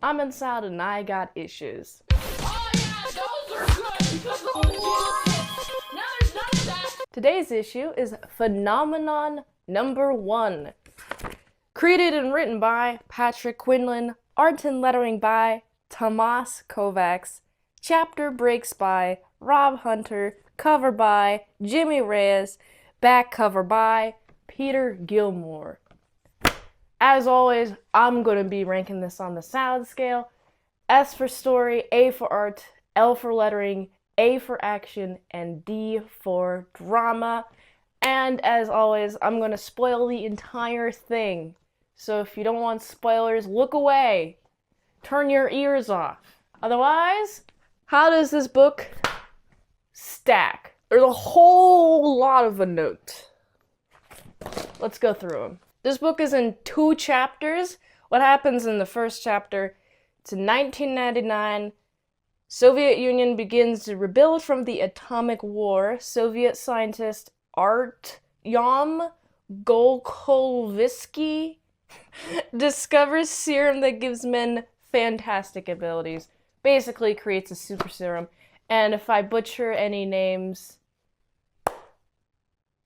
I'm inside and I got issues. Oh yeah, those are good because the legit. Now there's none of that. Today's issue is Phenomenon Number 1. Created and written by Patrick Quinlan, art and lettering by Tomas Kovacs, chapter breaks by Rob Hunter, cover by Jimmy Reyes, back cover by Peter Gilmore. As always, I'm going to be ranking this on the sound scale. S for story, A for art, L for lettering, A for action, and D for drama. And as always, I'm going to spoil the entire thing. So if you don't want spoilers, look away. Turn your ears off. Otherwise, how does this book stack? There's a whole lot of a note. Let's go through them. This book is in 2 chapters. What happens in the first chapter? It's in 1999. Soviet Union begins to rebuild from the atomic war. Soviet scientist Artyom Golkovsky discovers serum that gives men fantastic abilities. Basically creates a super serum. And if I butcher any names,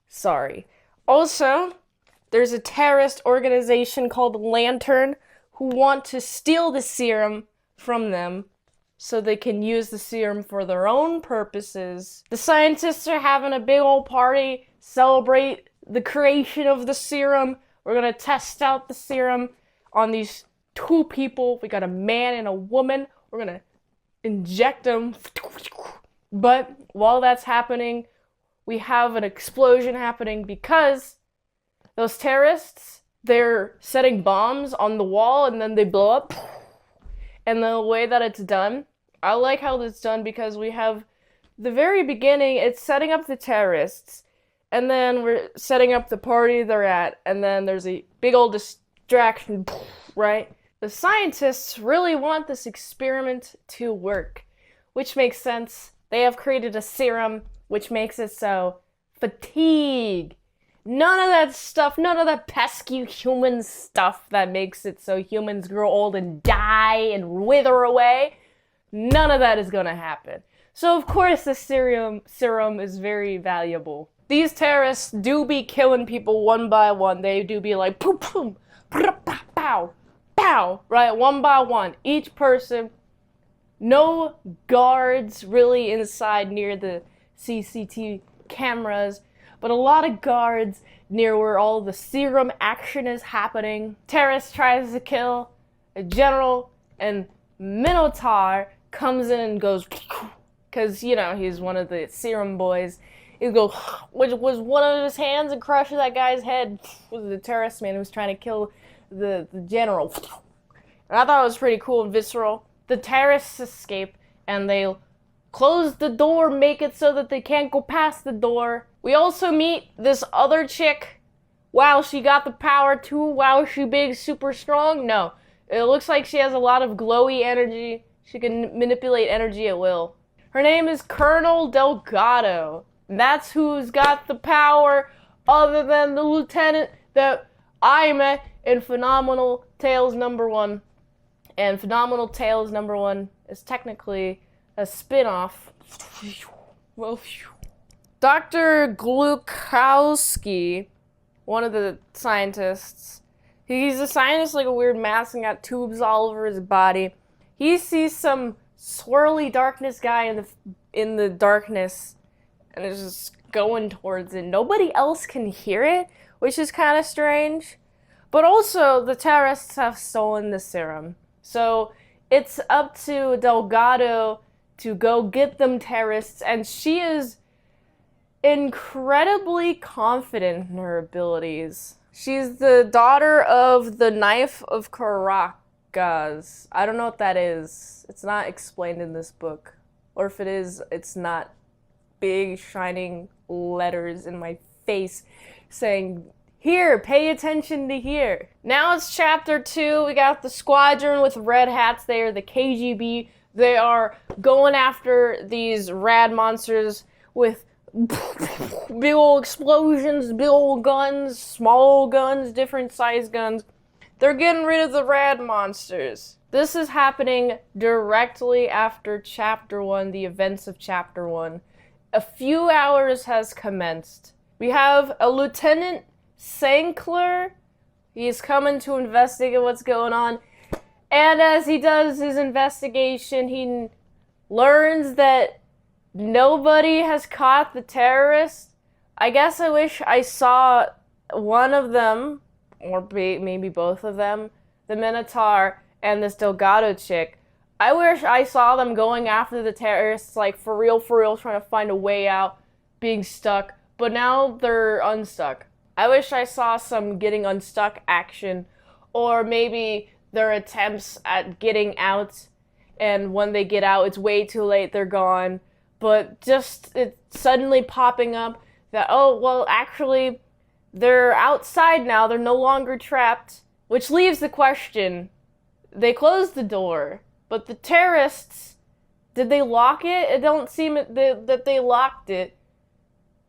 sorry. Also, there's a terrorist organization called Lantern who want to steal the serum from them so they can use the serum for their own purposes. The scientists are having a big old party, celebrate the creation of the serum. We're gonna test out the serum on these 2 people. We got a man and a woman. We're gonna inject them. But while that's happening, we have an explosion happening because those terrorists, they're setting bombs on the wall and then they blow up. And the way that it's done, I like how it's done because we have the very beginning, it's setting up the terrorists. And then we're setting up the party they're at. And then there's a big old distraction, right? The scientists really want this experiment to work, which makes sense. They have created a serum, which makes it so fatigue. None of that stuff, none of that pesky human stuff that makes it so humans grow old and die and wither away. None of that is gonna happen. So of course the serum is very valuable. These terrorists do be killing people one by one. They do be like, poom, poom, pow, pow, right? One by one. Each person. No guards really inside near the CCTV cameras, but a lot of guards near where all the serum action is happening. Terrorist tries to kill a general, and Minotaur comes in and goes, because, you know, he's one of the serum boys. He goes, which was one of his hands and crushes that guy's head. Was the terrorist man who was trying to kill the general. And I thought it was pretty cool and visceral. The terrorists escape, and they close the door, make it so that they can't go past the door. We also meet this other chick. Wow, she got the power too. Wow, is she big, super strong? No. It looks like she has a lot of glowy energy. She can manipulate energy at will. Her name is Colonel Delgado. That's who's got the power other than the lieutenant that I met in Phenomenal Tales number 1. And Phenomenal Tales number 1 is technically a spin-off. Dr. Glukowski, one of the scientists, he's a scientist like a weird mask and got tubes all over his body. He sees some swirly darkness guy in the darkness and is just going towards it. Nobody else can hear it, which is kind of strange. But also, the terrorists have stolen the serum. So it's up to Delgado to go get them terrorists, and she is incredibly confident in her abilities. She's the daughter of the Knife of Caracas. I don't know what that is. It's not explained in this book. Or if it is, it's not big shining letters in my face saying, here, pay attention to here. Now it's chapter 2. We got the squadron with red hats. They are the KGB. They are going after these rad monsters with big old explosions, big old guns, small guns, different size guns. They're getting rid of the rad monsters. This is happening directly after Chapter 1, the events of Chapter 1. A few hours has commenced. We have a Lieutenant Sankler. He's coming to investigate what's going on. And as he does his investigation, he learns that nobody has caught the terrorists. I guess I wish I saw one of them, or maybe both of them, the Minotaur and this Delgado chick. I wish I saw them going after the terrorists, like for real, trying to find a way out, being stuck. But now they're unstuck. I wish I saw some getting unstuck action, or maybe their attempts at getting out, and when they get out, it's way too late, they're gone. But just it suddenly popping up that, oh, well, actually, they're outside now, they're no longer trapped, which leaves the question, they closed the door, but the terrorists, did they lock it? It don't seem that they locked it.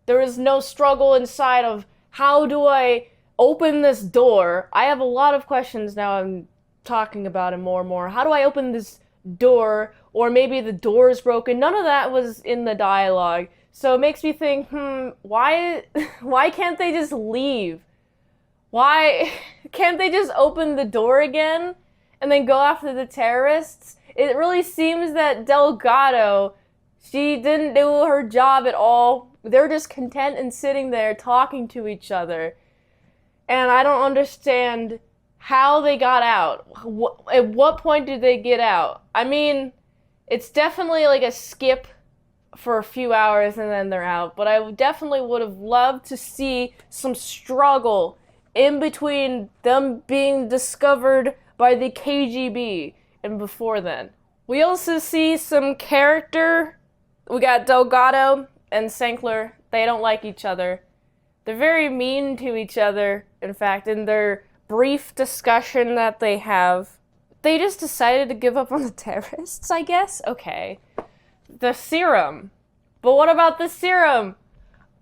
There is no struggle inside of, how do I open this door? I have a lot of questions now I'm talking about it more and more. How do I open this door? Or maybe the door is broken. None of that was in the dialogue. So it makes me think, why can't they just leave? Why can't they just open the door again and then go after the terrorists? It really seems that Delgado, she didn't do her job at all. They're just content in sitting there talking to each other. And I don't understand how they got out. At what point did they get out? I mean, it's definitely like a skip for a few hours and then they're out. But I definitely would have loved to see some struggle in between them being discovered by the KGB and before then. We also see some character. We got Delgado and Sankler. They don't like each other. They're very mean to each other. In fact, in their brief discussion that they have, they just decided to give up on the terrorists, I guess? Okay. The serum. But what about the serum?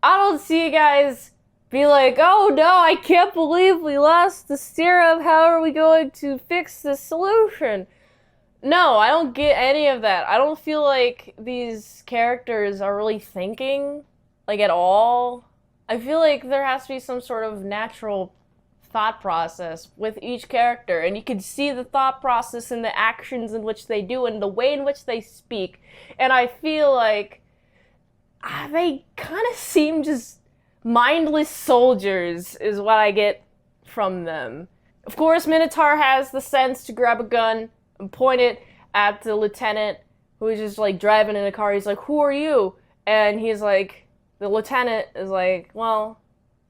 I don't see you guys be like, oh no, I can't believe we lost the serum. How are we going to fix the solution? No, I don't get any of that. I don't feel like these characters are really thinking, like, at all. I feel like there has to be some sort of natural thought process with each character, and you can see the thought process in the actions in which they do and the way in which they speak. And I feel like they kind of seem just mindless soldiers is what I get from them. Of course, Minotaur has the sense to grab a gun and point it at the lieutenant who is just like driving in a car. He's like, who are you? And he's like, the lieutenant is like, well,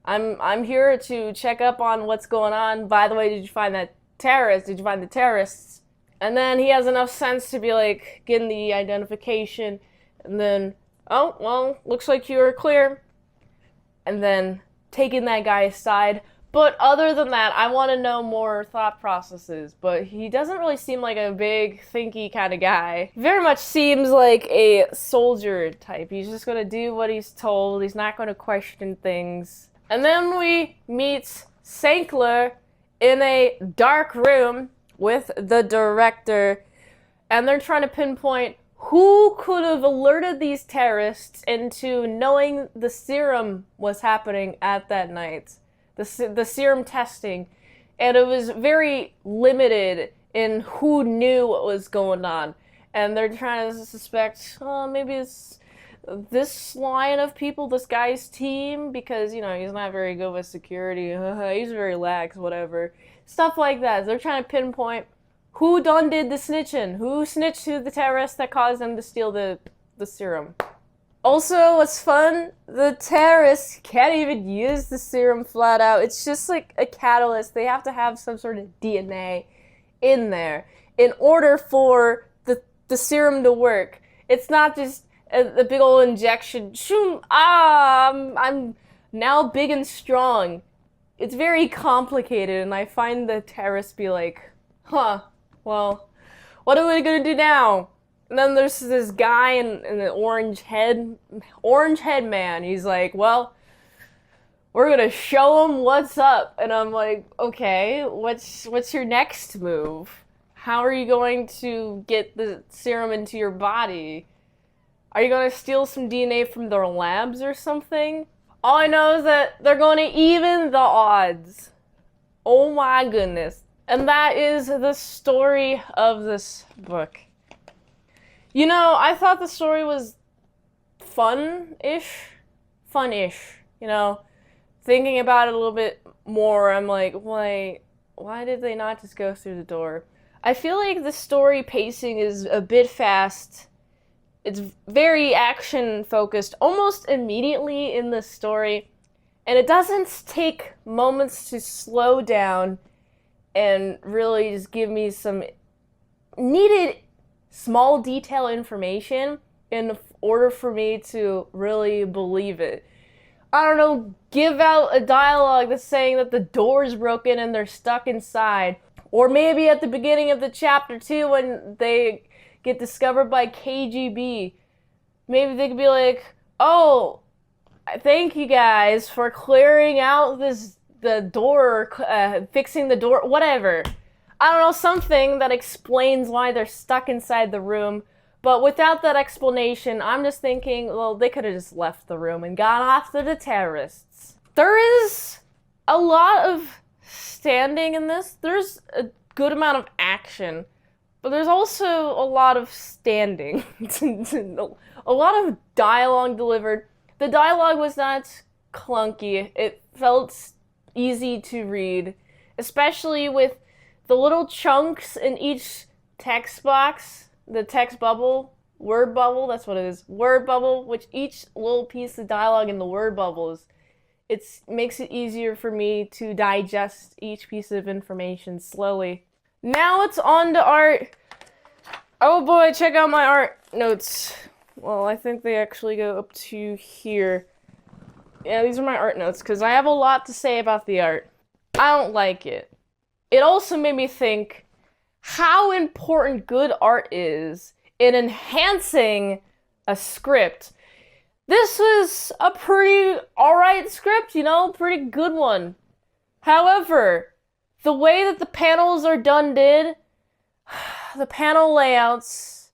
I'm here to check up on what's going on. By the way, did you find that terrorist? Did you find the terrorists? And then he has enough sense to be like, getting the identification, and then, oh, well, looks like you're clear. And then taking that guy aside. But other than that, I want to know more thought processes. But he doesn't really seem like a big, thinky kind of guy. Very much seems like a soldier type. He's just going to do what he's told. He's not going to question things. And then we meet Sankler in a dark room with the director. And they're trying to pinpoint who could have alerted these terrorists into knowing the serum was happening at that night. The serum testing, and it was very limited in who knew what was going on, and they're trying to suspect, oh, maybe it's this line of people, this guy's team, because, you know, he's not very good with security, he's very lax, whatever, stuff like that. They're trying to pinpoint who done did the snitching, who snitched to the terrorists that caused them to steal the serum. Also, what's fun, the terrorists can't even use the serum flat out. It's just like a catalyst. They have to have some sort of DNA in there in order for the serum to work. It's not just a big old injection. Shoom, I'm now big and strong. It's very complicated, and I find the terrorists be like, well, what are we gonna do now? And then there's this guy in the orange head man. He's like, well, we're gonna show him what's up. And I'm like, okay, what's your next move? How are you going to get the serum into your body? Are you going to steal some DNA from their labs or something? All I know is that they're going to even the odds. Oh my goodness. And that is the story of this book. You know, I thought the story was fun-ish. You know, thinking about it a little bit more, I'm like, why did they not just go through the door? I feel like the story pacing is a bit fast. It's very action-focused almost immediately in the story, and it doesn't take moments to slow down and really just give me some needed small detail information in order for me to really believe it. I don't know, give out a dialogue that's saying that the door's broken and they're stuck inside. Or maybe at the beginning of the chapter 2 when they get discovered by KGB. Maybe they could be like, oh, thank you guys for clearing out the door, fixing the door, whatever. I don't know, something that explains why they're stuck inside the room. But without that explanation, I'm just thinking, well, they could have just left the room and gone after the terrorists. There is a lot of standing in this. There's a good amount of action, but there's also a lot of standing. A lot of dialogue delivered. The dialogue was not clunky. It felt easy to read, especially with the little chunks in each text box. The text bubble, word bubble, that's what it is. Word bubble, which each little piece of dialogue in the word bubbles, it makes it easier for me to digest each piece of information slowly. Now it's on to art. Oh boy, check out my art notes. Well, I think they actually go up to here. Yeah, these are my art notes, because I have a lot to say about the art. I don't like it. It also made me think how important good art is in enhancing a script. This was a pretty alright script, you know, pretty good one. However, the way that the panels are done the panel layouts,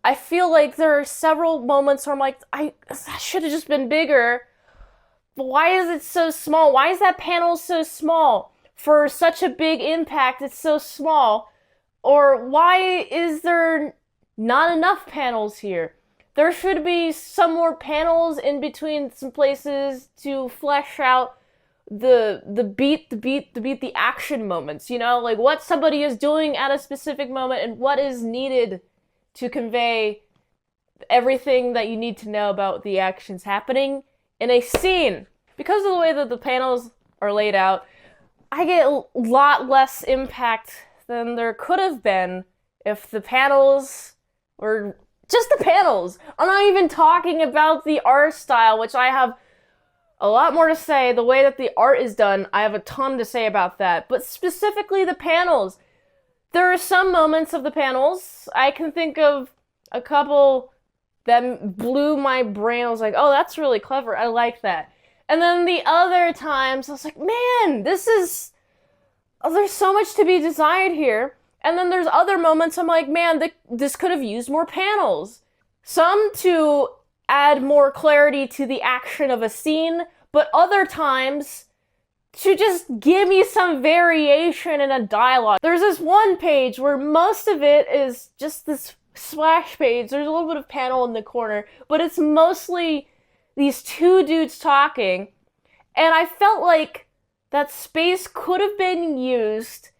I feel like there are several moments where I'm like, that should have just been bigger. But why is it so small? Why is that panel so small? For such a big impact, it's so small. Or why is there not enough panels here? There should be some more panels in between some places to flesh out the action moments, you know? Like what somebody is doing at a specific moment and what is needed to convey everything that you need to know about the actions happening in a scene. Because of the way that the panels are laid out, I get a lot less impact than there could have been if the panels were just the panels. I'm not even talking about the art style, which I have a lot more to say. The way that the art is done, I have a ton to say about that. But specifically the panels. There are some moments of the panels. I can think of a couple that blew my brain. I was like, oh, that's really clever. I like that. And then the other times, I was like, man, there's so much to be desired here. And then there's other moments I'm like, man, this could have used more panels. Some to add more clarity to the action of a scene, but other times to just give me some variation in a dialogue. There's this one page where most of it is just this splash page. There's a little bit of panel in the corner, but it's mostly these two dudes talking. And I felt like that space could have been used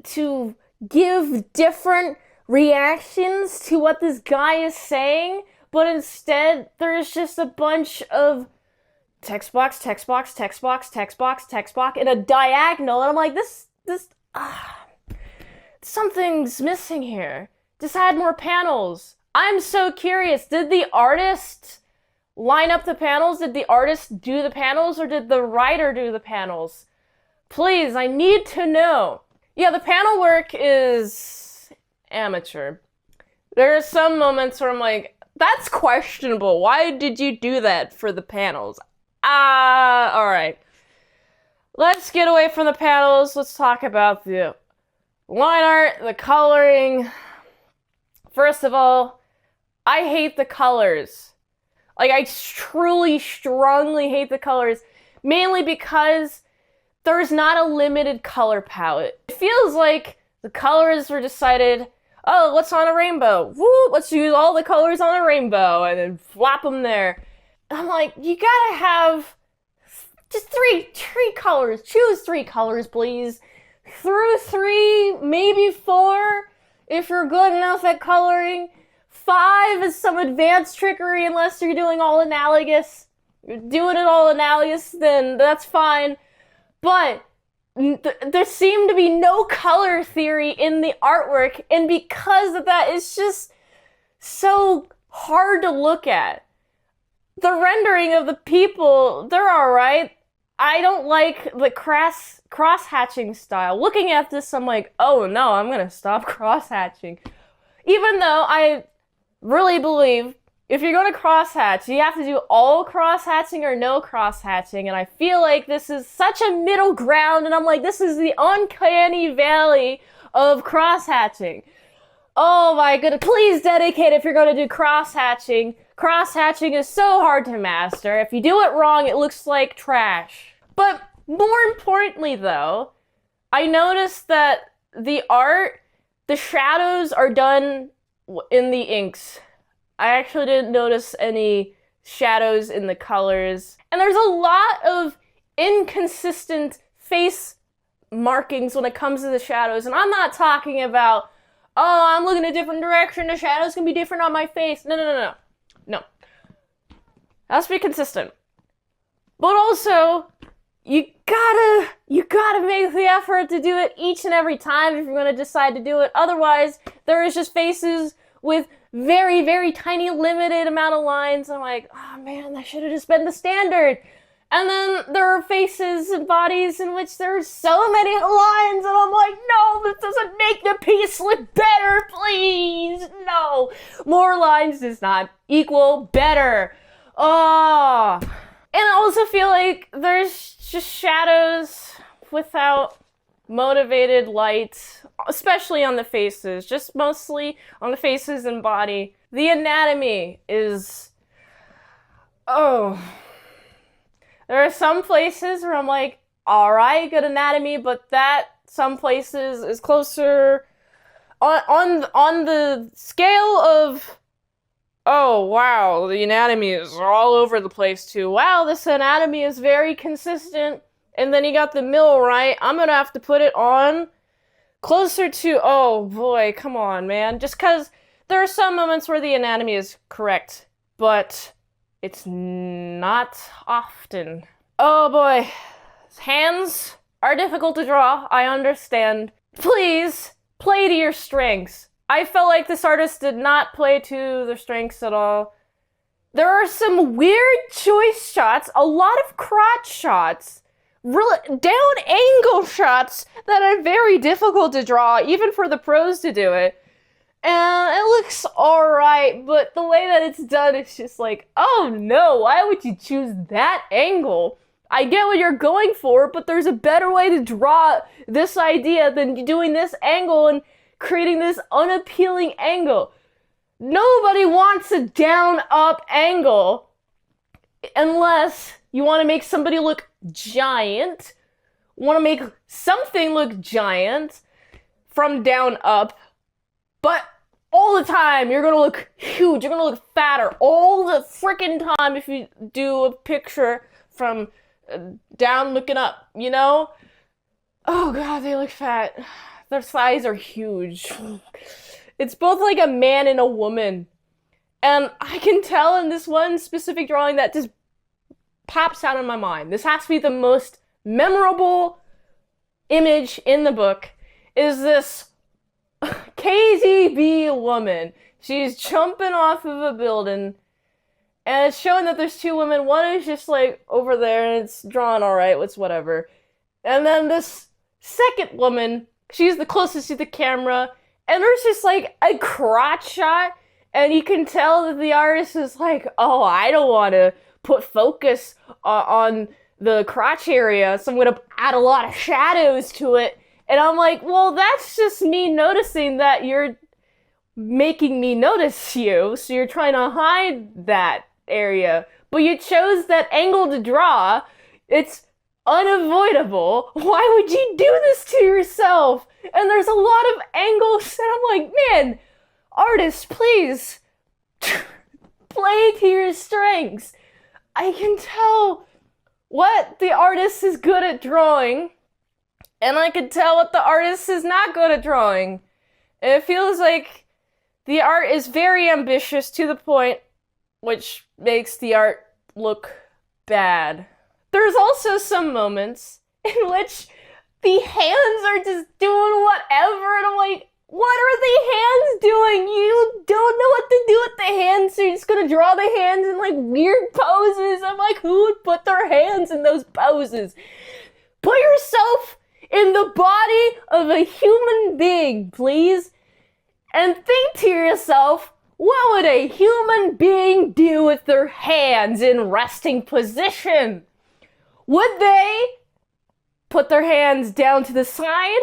to give different reactions to what this guy is saying, but instead there's just a bunch of text box, text box, text box, text box, text box, in a diagonal, and I'm like, something's missing here. Just add more panels. I'm so curious, did the artist line up the panels? Did the artist do the panels, or did the writer do the panels? Please, I need to know. Yeah, the panel work is amateur. There are some moments where I'm like, that's questionable. Why did you do that for the panels? Alright. Let's get away from the panels. Let's talk about the line art, the coloring. First of all, I hate the colors. Like, I truly, strongly hate the colors, mainly because there's not a limited color palette. It feels like the colors were decided, oh, what's on a rainbow? Woo, let's use all the colors on a rainbow and then flap them there. I'm like, you gotta have just three colors. Choose 3 colors, please. Through 3, maybe 4, if you're good enough at coloring. 5 is some advanced trickery unless you're doing all analogous. If you're doing it all analogous, then that's fine. But there seemed to be no color theory in the artwork, and because of that, it's just so hard to look at. The rendering of the people, they're alright. I don't like the cross-hatching style. Looking at this, I'm like, oh no, I'm gonna stop cross-hatching. Even though I really believe if you're going to cross-hatch, you have to do all cross-hatching or no cross-hatching, and I feel like this is such a middle ground, and I'm like, this is the uncanny valley of cross-hatching. Oh my goodness, please dedicate if you're going to do cross-hatching. Cross-hatching is so hard to master. If you do it wrong, it looks like trash. But more importantly, though, I noticed that the art, the shadows are done in the inks. I actually didn't notice any shadows in the colors. And there's a lot of inconsistent face markings when it comes to the shadows. And I'm not talking about, oh, I'm looking a different direction, the shadows can be different on my face. No. No. Has to be consistent. But also, you gotta make the effort to do it each and every time if you're gonna decide to do it. Otherwise, there is just faces with very, very tiny, limited amount of lines. I'm like, oh man, that should have just been the standard. And then there are faces and bodies in which there's so many lines, and I'm like, no, this doesn't make the piece look better, please. No, more lines does not equal better. Oh. And I also feel like there's just shadows without motivated light, especially on the faces, just mostly on the faces and body. The anatomy is, oh. There are some places where I'm like, alright, good anatomy, but that some places is closer on the scale of, oh wow, the anatomy is all over the place too. Wow, this anatomy is very consistent. And then you got the middle, right? I'm gonna have to put it on closer to, oh boy, come on, man. Just because there are some moments where the anatomy is correct, but it's not often. Oh boy, hands are difficult to draw, I understand. Please, play to your strengths. I felt like this artist did not play to their strengths at all. There are some weird choice shots, a lot of crotch shots, really down angle shots that are very difficult to draw, even for the pros to do it. And it looks alright, but the way that it's done, it's just like, oh no, why would you choose that angle? I get what you're going for, but there's a better way to draw this idea than doing this angle and creating this unappealing angle. Nobody wants a down-up angle unless you want to make somebody look giant, want to make something look giant from down up, but all the time you're going to look huge, you're going to look fatter all the freaking time if you do a picture from down looking up, you know? Oh god, they look fat. Their thighs are huge. It's both like a man and a woman. And I can tell in this one specific drawing that just pops out in my mind. This has to be the most memorable image in the book, is this KZB woman. She's jumping off of a building, and it's showing that there's 2 women. One is just like over there, and it's drawn alright, it's whatever. And then this second woman, she's the closest to the camera, and there's just like a crotch shot, and you can tell that the artist is like, oh, I don't want to put focus on the crotch area, so I'm going to add a lot of shadows to it, And I'm like, well, that's just me noticing that you're making me notice you, so you're trying to hide that area. But you chose that angle to draw. It's unavoidable. Why would you do this to yourself? And there's a lot of angles, and I'm like, man, artist, please, play to your strengths. I can tell what the artist is good at drawing, and I can tell what the artist is not good at drawing. And it feels like the art is very ambitious to the point, which makes the art look bad. There's also some moments in which the hands are just doing whatever, and I'm like, what are the hands doing? You don't know what to do with the hands, so you're just gonna draw the hands in like weird poses. I'm like, who would put their hands in those poses? Put yourself in the body of a human being, please, and think to yourself, what would a human being do with their hands in resting position? Would they put their hands down to the side,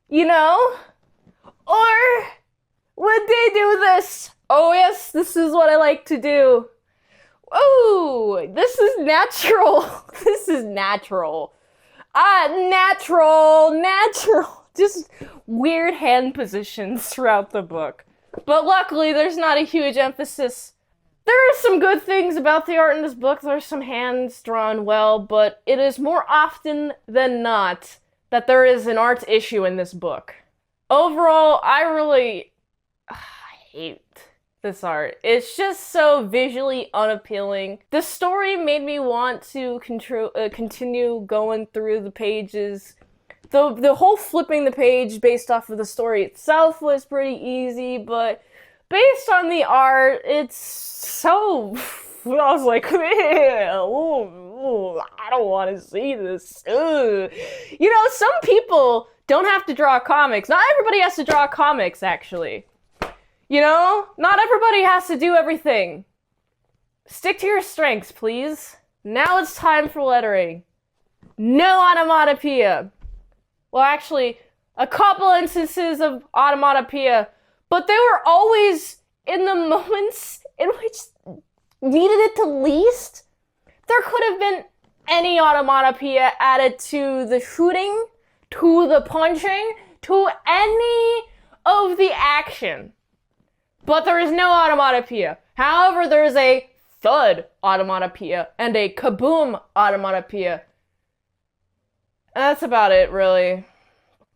you know? Or would they do this? Oh yes, this is what I like to do. Ooh, this is natural. This is natural. Natural. Just weird hand positions throughout the book. But luckily, there's not a huge emphasis. There are some good things about the art in this book. There's some hands drawn well, but it is more often than not that there is an art issue in this book. Overall, I really hate this art. It's just so visually unappealing. The story made me want to continue going through the pages. The whole flipping the page based off of the story itself was pretty easy, but based on the art, it's so... I was like, I don't want to see this. Ugh. You know, some people don't have to draw comics. Not everybody has to draw comics, actually. You know? Not everybody has to do everything. Stick to your strengths, please. Now it's time for lettering. No onomatopoeia. Well, actually, a couple instances of onomatopoeia, but they were always in the moments in which needed it the least. There could have been any onomatopoeia added to the shooting, to the punching, to any of the action. But there is no onomatopoeia. However, there is a thud onomatopoeia and a kaboom onomatopoeia. And that's about it, really.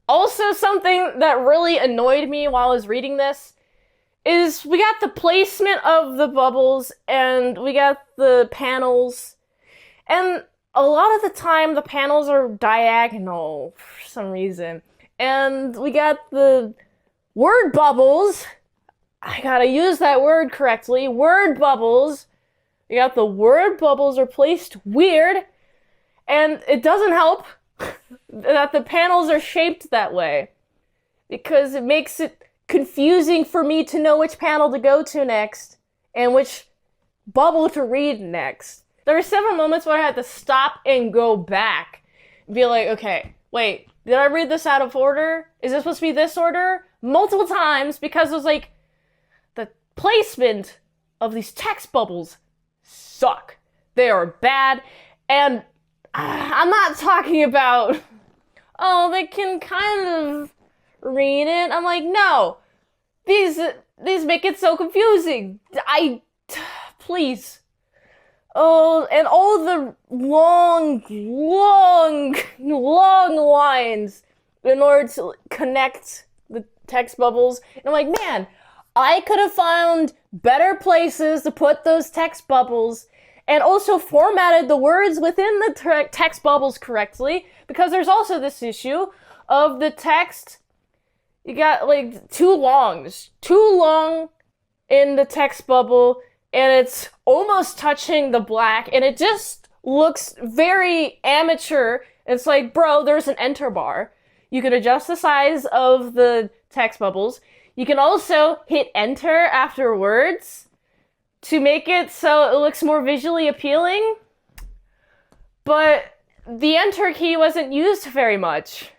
Also, something that really annoyed me while I was reading this is we got the placement of the bubbles and we got the panels. And a lot of the time, the panels are diagonal for some reason. And we got the word bubbles. I gotta use that word correctly. Word bubbles. We got the word bubbles are placed weird. And it doesn't help that the panels are shaped that way, because it makes it confusing for me to know which panel to go to next and which bubble to read next. There were several moments where I had to stop and go back and be like, okay, wait, did I read this out of order? Is this supposed to be this order? Multiple times, because it was like, the placement of these text bubbles suck. They are bad, and I'm not talking about, oh, they can kind of read it. I'm like, no, these make it so confusing. Please. Oh, and all the long lines in order to connect the text bubbles. And I'm like, man, I could have found better places to put those text bubbles and also formatted the words within the text bubbles correctly, because there's also this issue of the text, you got like too long in the text bubble, and it's almost touching the black, and it just looks very amateur. It's like, bro, there's an enter bar. You can adjust the size of the text bubbles. You can also hit enter after words to make it so it looks more visually appealing. But the enter key wasn't used very much.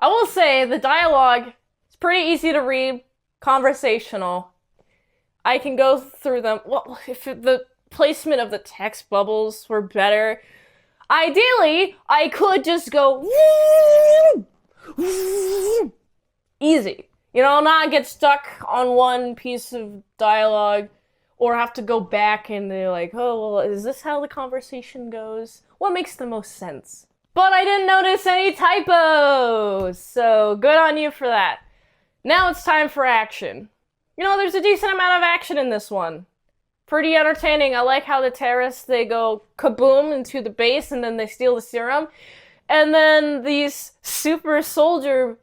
I will say the dialogue is pretty easy to read, conversational. I can go through them. Well, if the placement of the text bubbles were better, ideally, I could just go easy. You know, not get stuck on one piece of dialogue or have to go back and they're like, oh, well, is this how the conversation goes? What makes the most sense? But I didn't notice any typos, so good on you for that. Now it's time for action. You know, there's a decent amount of action in this one. Pretty entertaining. I like how the terrorists, they go kaboom into the base and then they steal the serum. And then these super soldier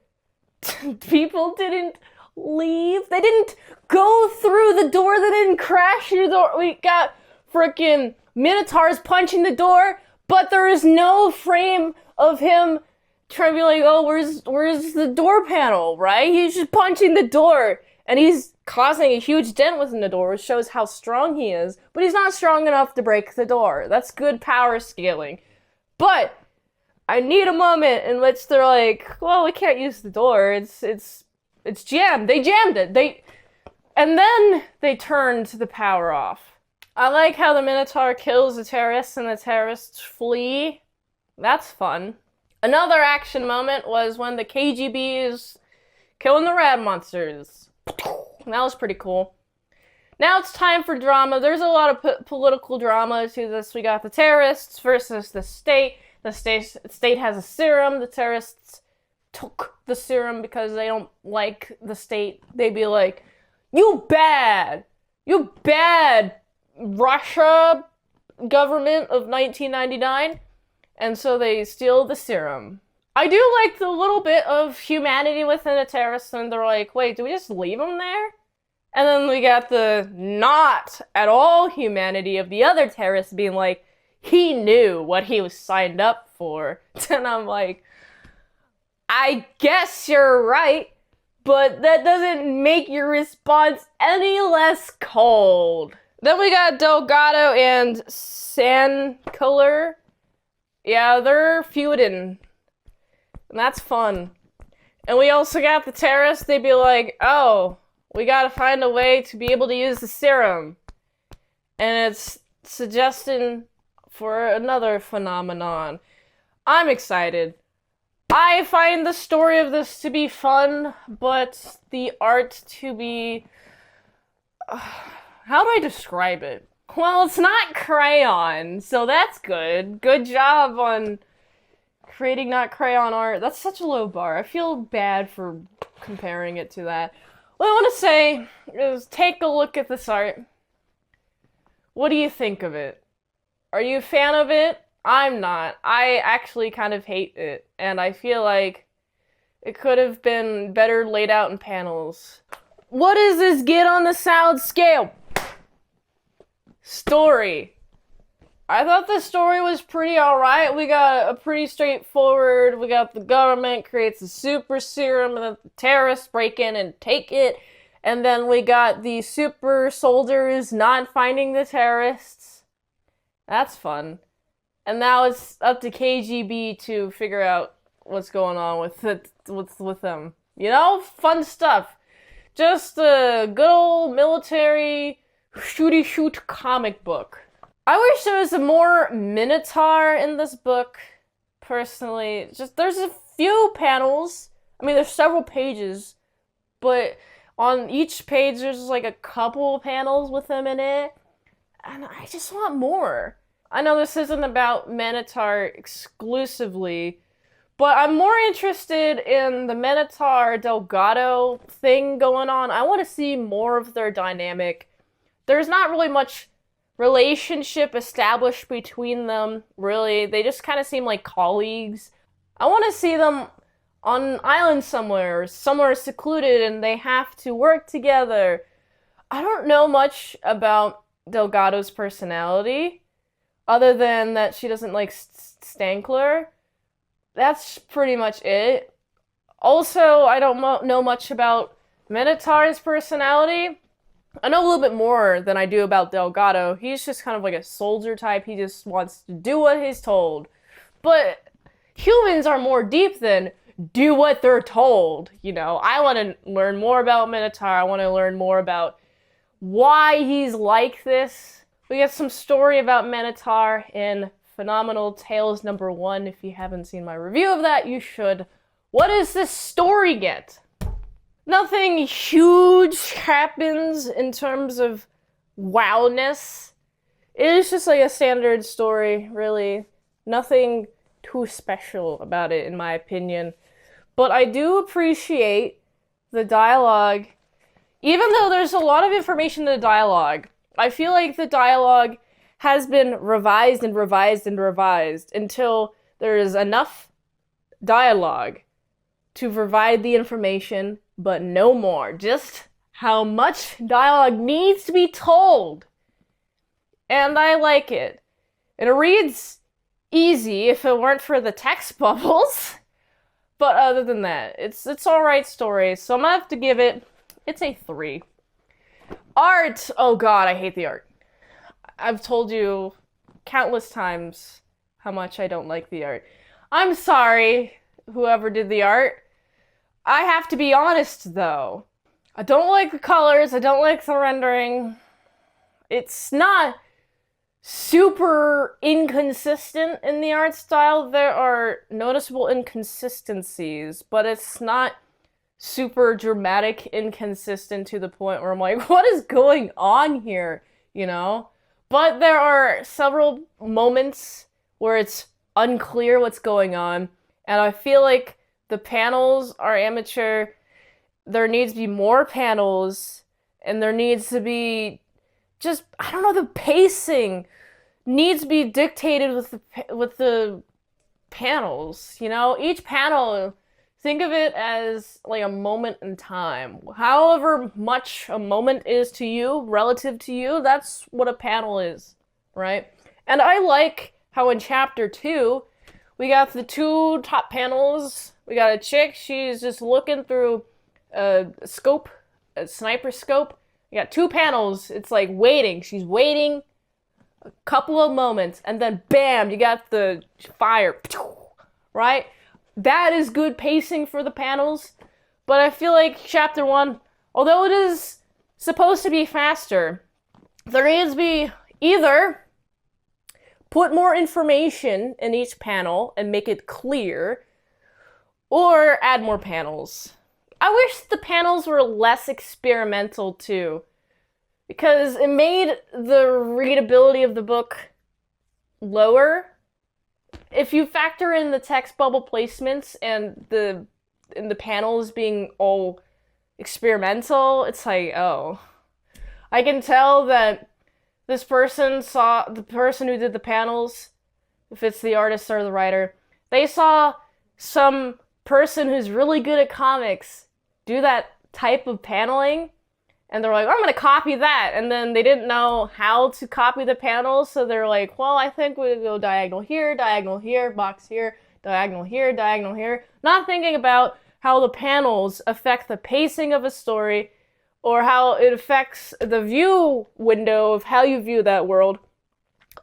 people didn't leave. They didn't go through the door. They didn't crash through the door. We got frickin' Minotaurs punching the door, but there is no frame of him trying to be like, oh, where's the door panel, right? He's just punching the door, and he's causing a huge dent within the door, which shows how strong he is, but he's not strong enough to break the door. That's good power scaling. But I need a moment in which they're like, well, we can't use the door. It's jammed. They jammed it. And then they turned the power off. I like how the Minotaur kills the terrorists and the terrorists flee. That's fun. Another action moment was when the KGB is killing the rat monsters. That was pretty cool. Now it's time for drama. There's a lot of political drama to this. We got the terrorists versus the state. The state has a serum. The terrorists took the serum because they don't like the state. They'd be like, you bad Russia government of 1999. And so they steal the serum. I do like the little bit of humanity within the terrorists, and they're like, wait, do we just leave them there? And then we got the not at all humanity of the other terrorists being like, he knew what he was signed up for. And I'm like, I guess you're right, but that doesn't make your response any less cold. Then we got Delgado and Sandculler. Yeah, they're feuding. And that's fun. And we also got the terrorists. They'd be like, oh, we gotta find a way to be able to use the serum. And it's suggesting for another phenomenon. I'm excited. I find the story of this to be fun, but the art to be... how do I describe it? Well, it's not crayon, so that's good. Good job on creating not crayon art. That's such a low bar. I feel bad for comparing it to that. What I want to say is take a look at this art. What do you think of it? Are you a fan of it? I'm not. I actually kind of hate it, and I feel like it could have been better laid out in panels. What does this get on the sound scale? Story. I thought the story was pretty alright. We got a pretty straightforward, we got the government creates a super serum and then the terrorists break in and take it. And then we got the super soldiers not finding the terrorists. That's fun. And now it's up to KGB to figure out what's going on with them. You know? Fun stuff. Just a good old military shooty-shoot comic book. I wish there was a more Minotaur in this book, personally. Just, there's a few panels. I mean, there's several pages, but on each page there's like a couple panels with them in it, and I just want more. I know this isn't about Minotaur exclusively, but I'm more interested in the Minotaur Delgado thing going on. I want to see more of their dynamic. There's not really much relationship established between them, really. They just kind of seem like colleagues. I want to see them on an island somewhere secluded, and they have to work together. I don't know much about Delgado's personality, other than that she doesn't like Stankler. That's pretty much it. Also, I don't know much about Minotaur's personality. I know a little bit more than I do about Delgado. He's just kind of like a soldier type. He just wants to do what he's told. But humans are more deep than do what they're told. You know, I want to learn more about Minotaur. I want to learn more about why he's like this. We get some story about Minotaur in Phenomenal Tales #1. If you haven't seen my review of that, you should. What does this story get? Nothing huge happens in terms of wowness. It is just like a standard story, really. Nothing too special about it, in my opinion. But I do appreciate the dialogue. Even though there's a lot of information in the dialogue, I feel like the dialogue has been revised and revised and revised until there is enough dialogue to provide the information, but no more. Just how much dialogue needs to be told. And I like it. And it reads easy if it weren't for the text bubbles. But other than that, it's alright story. So I'm gonna have to give it, it's a 3. Art! Oh god, I hate the art. I've told you countless times how much I don't like the art. I'm sorry, whoever did the art. I have to be honest, though. I don't like the colors, I don't like the rendering. It's not super inconsistent in the art style. There are noticeable inconsistencies, but it's not super dramatic inconsistent to the point where I'm like, what is going on here? You know? But there are several moments where it's unclear what's going on, and I feel like the panels are amateur. There needs to be more panels, and there needs to be just, I don't know, the pacing needs to be dictated with the panels, you know? Each panel, think of it as like a moment in time. However much a moment is to you, relative to you, that's what a panel is, right? And I like how in chapter 2, we got the 2 top panels. We got a chick, she's just looking through a scope, a sniper scope. You got 2 panels, it's like waiting. She's waiting a couple of moments, and then bam, you got the fire, right? That is good pacing for the panels, but I feel like chapter 1, although it is supposed to be faster, there needs to be either put more information in each panel and make it clear, or add more panels. I wish the panels were less experimental too, because it made the readability of the book lower. If you factor in the text bubble placements and the panels being all experimental, it's like, oh. I can tell that this person saw, the person who did the panels, if it's the artist or the writer, they saw some person who's really good at comics do that type of paneling, and they're like, I'm gonna copy that, and then they didn't know how to copy the panels, so they're like, well, I think we'll go diagonal here, box here, diagonal here, not thinking about how the panels affect the pacing of a story, or how it affects the view window of how you view that world.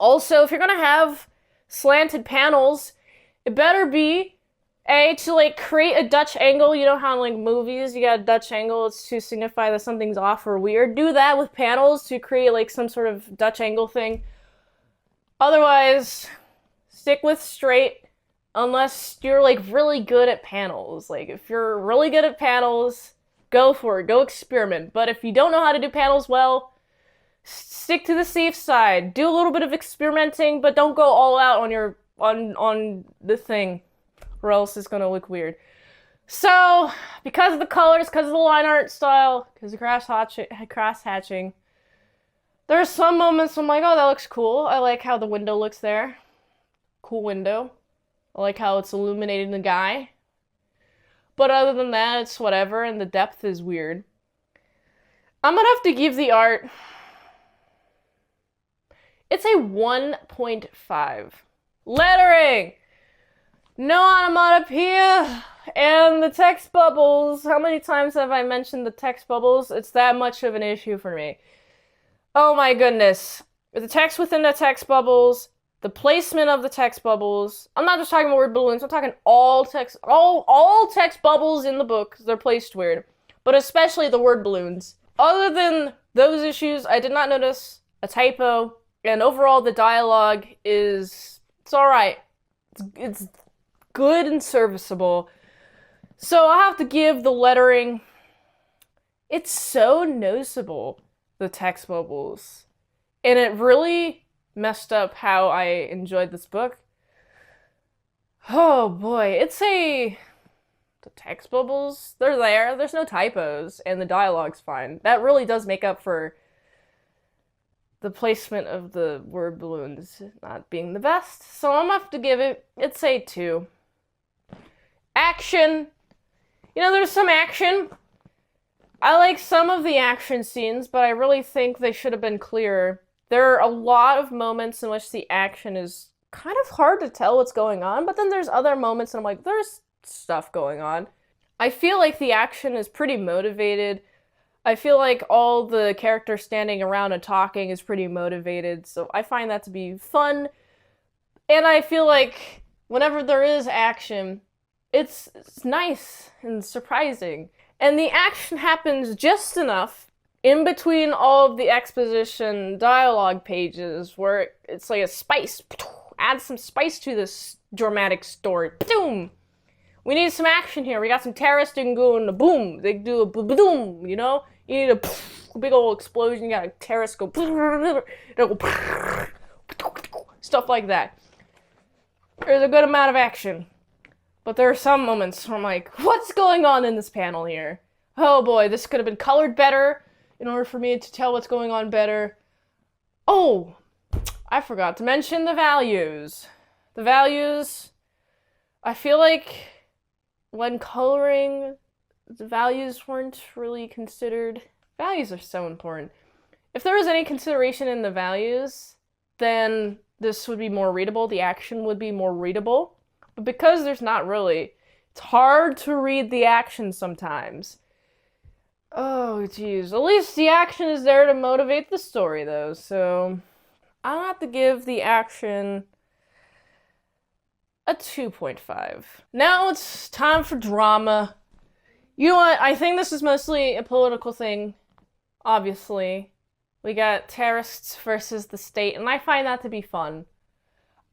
Also, if you're gonna have slanted panels, it better be to like create a Dutch angle. You know how in like movies you got a Dutch angle, it's to signify that something's off or weird. Do that with panels to create like some sort of Dutch angle thing. Otherwise, stick with straight unless you're like really good at panels. Like if you're really good at panels, go for it, go experiment. But if you don't know how to do panels well, stick to the safe side. Do a little bit of experimenting, but don't go all out on your on the thing, or else it's gonna look weird. So, because of the colors, because of the line art style, because of cross hatching, there are some moments I'm like, oh, that looks cool. I like how the window looks there. Cool window. I like how it's illuminating the guy. But other than that, it's whatever, and the depth is weird. I'm gonna have to give the art, it's a 1.5. Lettering! No onomatopoeia! And the text bubbles. How many times have I mentioned the text bubbles? It's that much of an issue for me. Oh my goodness. The text within the text bubbles The placement of the text bubbles. I'm not just talking about word balloons. I'm talking all text bubbles in the book. They're placed weird, but especially the word balloons. Other than those issues, I did not notice a typo, and overall the dialogue it's all right. It's good and serviceable. So I have to give the lettering. It's so noticeable, the text bubbles, and it really messed up how I enjoyed this book. Oh boy, the text bubbles, they're there. There's no typos, and the dialogue's fine. That really does make up for the placement of the word balloons not being the best. So I'm gonna have to give it's a 2. Action. There's some action. I like some of the action scenes, but I really think they should have been clearer. There are a lot of moments in which the action is kind of hard to tell what's going on, but then there's other moments and I'm like, there's stuff going on. I feel like the action is pretty motivated. I feel like all the characters standing around and talking is pretty motivated, so I find that to be fun. And I feel like whenever there is action, it's nice and surprising. And the action happens just enough in between all of the exposition dialogue pages where it's like a spice. Add some spice to this dramatic story. Boom! We need some action here. We got some terrorists that can go in a boom. They do a boom, You need a big old explosion. You got a terrorist go stuff like that. There's a good amount of action. But there are some moments where I'm like, what's going on in this panel here? Oh boy, this could have been colored better in order for me to tell what's going on better. Oh, I forgot to mention the values. The values, I feel like when coloring, the values weren't really considered. Values are so important. If there was any consideration in the values, then this would be more readable. The action would be more readable. But because there's not really, it's hard to read the action sometimes. Oh, geez. At least the action is there to motivate the story, though, so I'll have to give the action a 2.5. Now it's time for drama. You know what? I think this is mostly a political thing, obviously. We got terrorists versus the state, and I find that to be fun.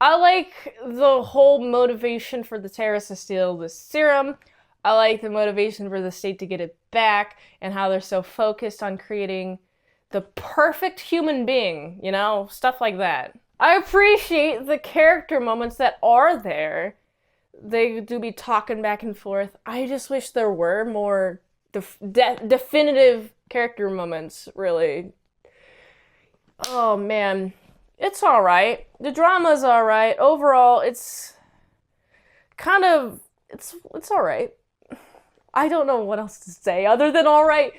I like the whole motivation for the terrorists to steal the serum. I like the motivation for the state to get it back and how they're so focused on creating the perfect human being, stuff like that. I appreciate the character moments that are there. They do be talking back and forth. I just wish there were more definitive character moments, really. Oh man, it's alright. The drama's alright. Overall, it's alright. I don't know what else to say other than alright.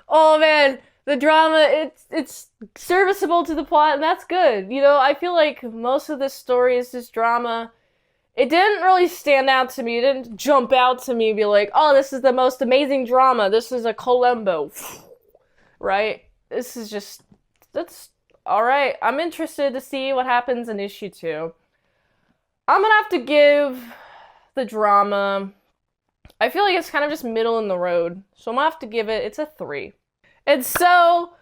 Oh man, the drama, it's serviceable to the plot, and that's good. I feel like most of this story is just drama. It didn't really stand out to me. It didn't jump out to me and be like, oh, this is the most amazing drama. This is a Columbo. Right? That's alright. I'm interested to see what happens in issue 2. I'm gonna have to give the drama, I feel like it's kind of just middle in the road. So I'm gonna have to give it's a 3. And so,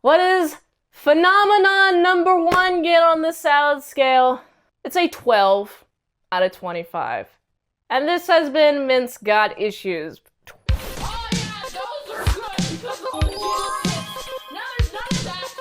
what does phenomenon number 1 get on the salad scale? It's a 12 out of 25. And this has been Mince Got Issues.